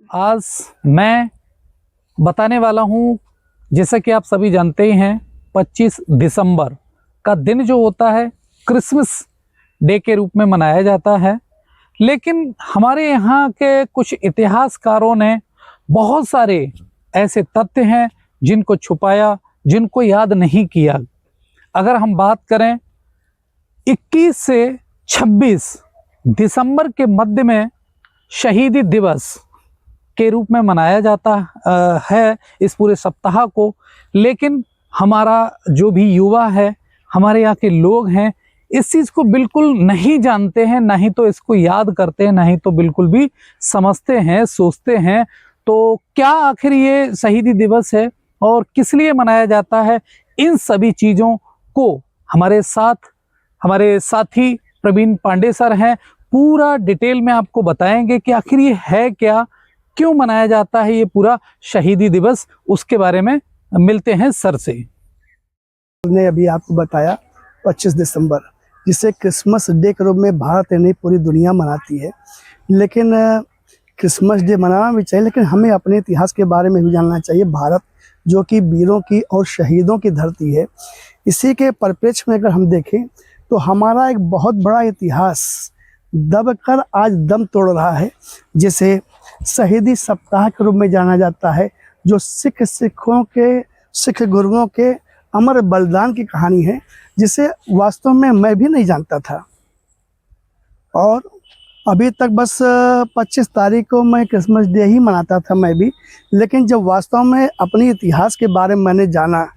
आज मैं बताने वाला हूँ, जैसा कि आप सभी जानते ही हैं, 25 दिसंबर का दिन जो होता है क्रिसमस डे के रूप में मनाया जाता है। लेकिन हमारे यहाँ के कुछ इतिहासकारों ने बहुत सारे ऐसे तथ्य हैं जिनको छुपाया, जिनको याद नहीं किया। अगर हम बात करें 21 से 26 दिसंबर के मध्य में शहीदी दिवस के रूप में मनाया जाता है इस पूरे सप्ताह को। लेकिन हमारा जो भी युवा है, हमारे यहाँ के लोग हैं, इस चीज़ को बिल्कुल नहीं जानते हैं, ना ही तो इसको याद करते हैं, ना ही तो बिल्कुल भी समझते हैं, सोचते हैं। तो क्या आखिर ये शहीदी दिवस है और किस लिए मनाया जाता है, इन सभी चीज़ों को हमारे साथी प्रवीण पांडे सर हैं, पूरा डिटेल में आपको बताएंगे कि आखिर ये है क्या, क्यों मनाया जाता है ये पूरा शहीदी दिवस। उसके बारे में मिलते हैं सर से। ने अभी आपको बताया 25 दिसंबर, जिसे क्रिसमस डे के रूप में भारत नहीं पूरी दुनिया मनाती है। लेकिन क्रिसमस डे मनाना भी चाहिए, लेकिन हमें अपने इतिहास के बारे में भी जानना चाहिए। भारत जो कि वीरों की और शहीदों की धरती है, इसी के परिप्रेक्ष्य में अगर हम देखें तो हमारा एक बहुत बड़ा इतिहास दबकर आज दम तोड़ रहा है, जिसे शहीदी सप्ताह के रूप में जाना जाता है, जो सिख गुरुओं के अमर बलिदान की कहानी है, जिसे वास्तव में मैं भी नहीं जानता था। और अभी तक बस 25 तारीख को मैं क्रिसमस डे ही मनाता था मैं भी। लेकिन जब वास्तव में अपने इतिहास के बारे में मैंने जाना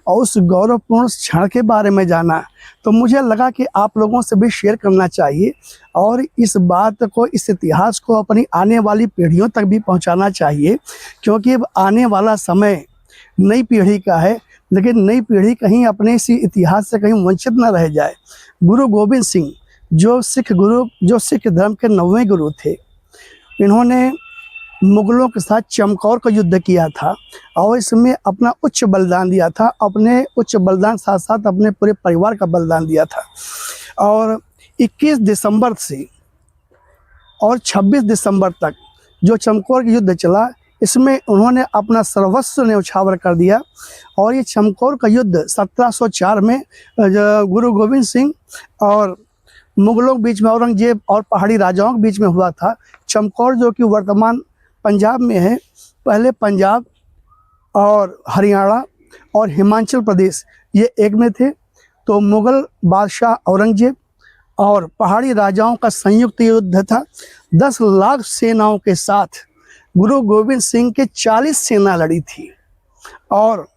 और उस गौरवपूर्ण क्षण के बारे में जाना, तो मुझे लगा कि आप लोगों से भी शेयर करना चाहिए और इस बात को, इस इतिहास को अपनी आने वाली पीढ़ियों तक भी पहुंचाना चाहिए। क्योंकि अब आने वाला समय नई पीढ़ी का है, लेकिन नई पीढ़ी कहीं अपने इसी इतिहास से कहीं वंचित न रह जाए। गुरु गोविंद सिंह जो सिख धर्म के 9वें गुरु थे, इन्होंने मुगलों के साथ चमकौर का युद्ध किया था और इसमें अपना उच्च बलिदान दिया था। अपने उच्च बलिदान साथ साथ अपने पूरे परिवार का बलिदान दिया था। और 21 दिसंबर से और 26 दिसंबर तक जो चमकौर का युद्ध चला, इसमें उन्होंने अपना सर्वस्व न्यौछावर कर दिया। और ये चमकौर का युद्ध 1704 में गुरु गोविंद सिंह और मुगलों के बीच में, औरंगजेब और पहाड़ी राजाओं के बीच में हुआ था। चमकौर जो कि वर्तमान पंजाब में है, पहले पंजाब और हरियाणा और हिमाचल प्रदेश ये एक में थे। तो मुगल बादशाह औरंगजेब और पहाड़ी राजाओं का संयुक्त युद्ध था। 10 लाख सेनाओं के साथ गुरु गोविंद सिंह के 40 सेना लड़ी थी। और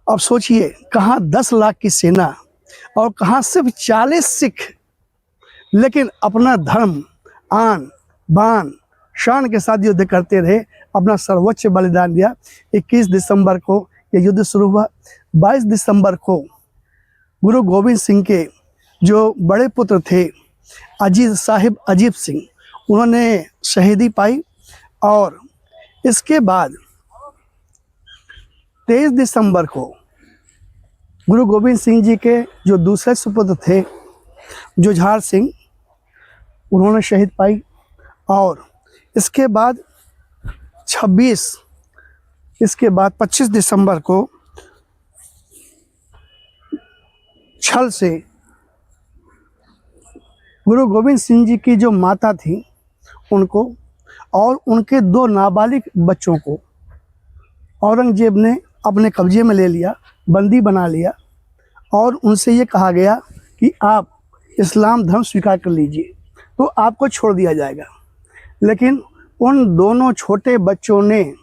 अब सोचिए, कहाँ 10 लाख की सेना और कहाँ सिर्फ 40 सिख, लेकिन अपना धर्म, आन बान शान के साथ युद्ध करते रहे, अपना सर्वोच्च बलिदान दिया। 21 दिसंबर को यह युद्ध शुरू हुआ। 22 दिसंबर को गुरु गोविंद सिंह के जो बड़े पुत्र थे अजीत सिंह, उन्होंने शहीदी पाई। और इसके बाद 23 दिसंबर को गुरु गोविंद सिंह जी के जो दूसरे सुपुत्र थे जुझार सिंह, उन्होंने शहीद पाई। और इसके बाद 25 दिसंबर को छल से गुरु गोविंद सिंह जी की जो माता थी, उनको और उनके 2 नाबालिग बच्चों को औरंगजेब ने अपने कब्जे में ले लिया, बंदी बना लिया। और उनसे ये कहा गया कि आप इस्लाम धर्म स्वीकार कर लीजिए तो आपको छोड़ दिया जाएगा। लेकिन उन दोनों छोटे बच्चों ने,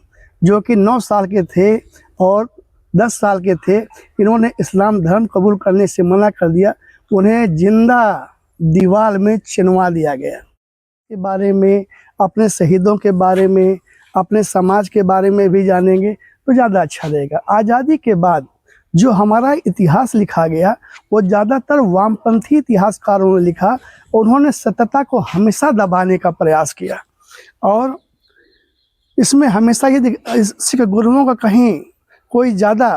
जो कि 9 साल के थे और 10 साल के थे, इन्होंने इस्लाम धर्म कबूल करने से मना कर दिया। उन्हें जिंदा दीवार में चिनवा दिया गया। के बारे में, अपने शहीदों के बारे में, अपने समाज के बारे में भी जानेंगे तो ज़्यादा अच्छा रहेगा। आज़ादी के बाद जो हमारा इतिहास लिखा गया, वो ज़्यादातर वामपंथी इतिहासकारों ने लिखा। उन्होंने सत्यता को हमेशा दबाने का प्रयास किया और इसमें हमेशा ये सिख गुरुओं का कहीं कोई ज़्यादा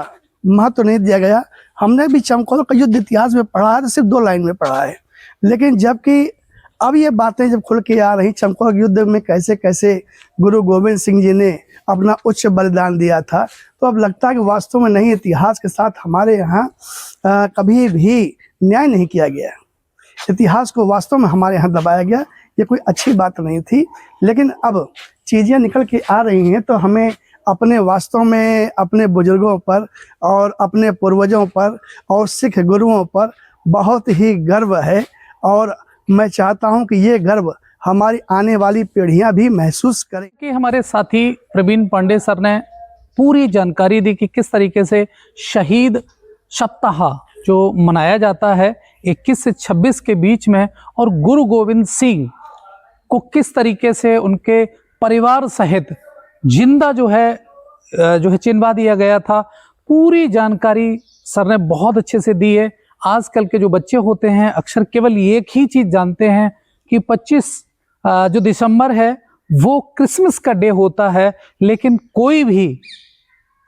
महत्व नहीं दिया गया। हमने भी चमकौर का युद्ध इतिहास में पढ़ा है तो सिर्फ 2 लाइन में पढ़ा है। लेकिन जबकि अब ये बातें जब खुल के आ रही, चमकौर युद्ध में कैसे कैसे गुरु गोविंद सिंह जी ने अपना उच्च बलिदान दिया था, तो अब लगता है कि वास्तव में नहीं, इतिहास के साथ हमारे यहाँ कभी भी न्याय नहीं किया गया। इतिहास को वास्तव में हमारे यहाँ दबाया गया। ये कोई अच्छी बात नहीं थी, लेकिन अब चीज़ें निकल के आ रही हैं, तो हमें अपने वास्तव में अपने बुजुर्गों पर और अपने पूर्वजों पर और सिख गुरुओं पर बहुत ही गर्व है। और मैं चाहता हूं कि ये गर्व हमारी आने वाली पीढ़ियां भी महसूस करें। कि हमारे साथी प्रवीण पांडे सर ने पूरी जानकारी दी कि किस तरीके से शहीद सप्ताह जो मनाया जाता है 21 से 26 के बीच में, और गुरु गोविंद सिंह को किस तरीके से उनके परिवार सहित जिंदा जो है चिनवा दिया गया था। पूरी जानकारी सर ने बहुत अच्छे से दी है। आजकल के जो बच्चे होते हैं अक्सर केवल एक ही चीज़ जानते हैं कि 25 जो दिसंबर है वो क्रिसमस का डे होता है, लेकिन कोई भी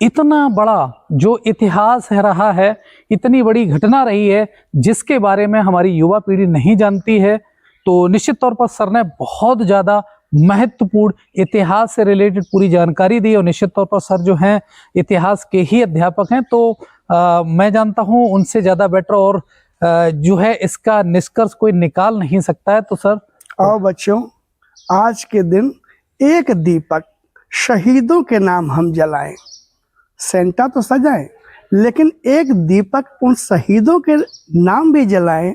इतना बड़ा जो इतिहास है रहा है, इतनी बड़ी घटना रही है जिसके बारे में हमारी युवा पीढ़ी नहीं जानती है। तो निश्चित तौर पर सर ने बहुत ज़्यादा महत्वपूर्ण इतिहास से रिलेटेड पूरी जानकारी दी, और निश्चित तौर पर सर जो हैं इतिहास के ही अध्यापक हैं, तो मैं जानता हूं उनसे ज़्यादा बेटर और जो है इसका निष्कर्ष कोई निकाल नहीं सकता है। तो सर, और बच्चों, आज के दिन एक दीपक शहीदों के नाम हम जलाएं। सेंटा तो सजाएं, लेकिन एक दीपक उन शहीदों के नाम भी जलाएं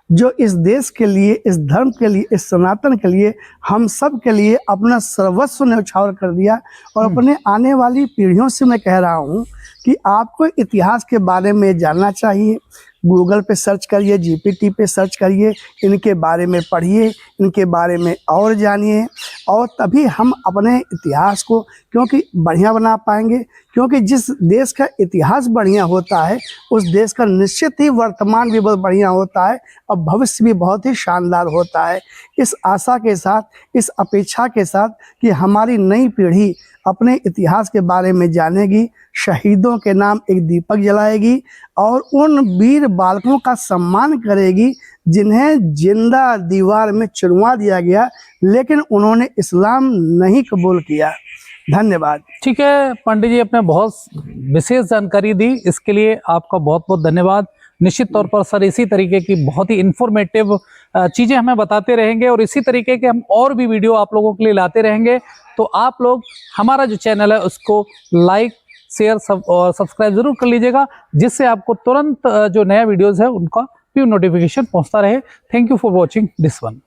जो इस देश के लिए, इस धर्म के लिए, इस सनातन के लिए, हम सब के लिए अपना सर्वस्व न्यौछावर कर दिया। और अपने आने वाली पीढ़ियों से मैं कह रहा हूँ कि आपको इतिहास के बारे में जानना चाहिए। गूगल पे सर्च करिए, जीपीटी पे सर्च करिए, इनके बारे में पढ़िए, इनके बारे में और जानिए, और तभी हम अपने इतिहास को क्योंकि बढ़िया बना पाएंगे। क्योंकि जिस देश का इतिहास बढ़िया होता है उस देश का निश्चित ही वर्तमान भी बहुत बढ़िया होता है और भविष्य भी बहुत ही शानदार होता है। इस आशा के साथ, इस अपेक्षा के साथ कि हमारी नई पीढ़ी अपने इतिहास के बारे में जानेगी, शहीदों के नाम एक दीपक जलाएगी और उन वीर बालकों का सम्मान करेगी जिन्हें जिंदा दीवार में चुनवा दिया गया, लेकिन उन्होंने इस्लाम नहीं कबूल किया। धन्यवाद। ठीक है पंडित जी, आपने बहुत विशेष जानकारी दी, इसके लिए आपका बहुत बहुत धन्यवाद। निश्चित तौर पर सर इसी तरीके की बहुत ही इंफॉर्मेटिव चीज़ें हमें बताते रहेंगे और इसी तरीके के हम और भी वीडियो आप लोगों के लिए लाते रहेंगे। तो आप लोग हमारा जो चैनल है उसको लाइक, शेयर और सब्सक्राइब जरूर कर लीजिएगा, जिससे आपको तुरंत जो नया वीडियोज़ है उनका भी नोटिफिकेशन पहुंचता रहे। Thank you for watching this one.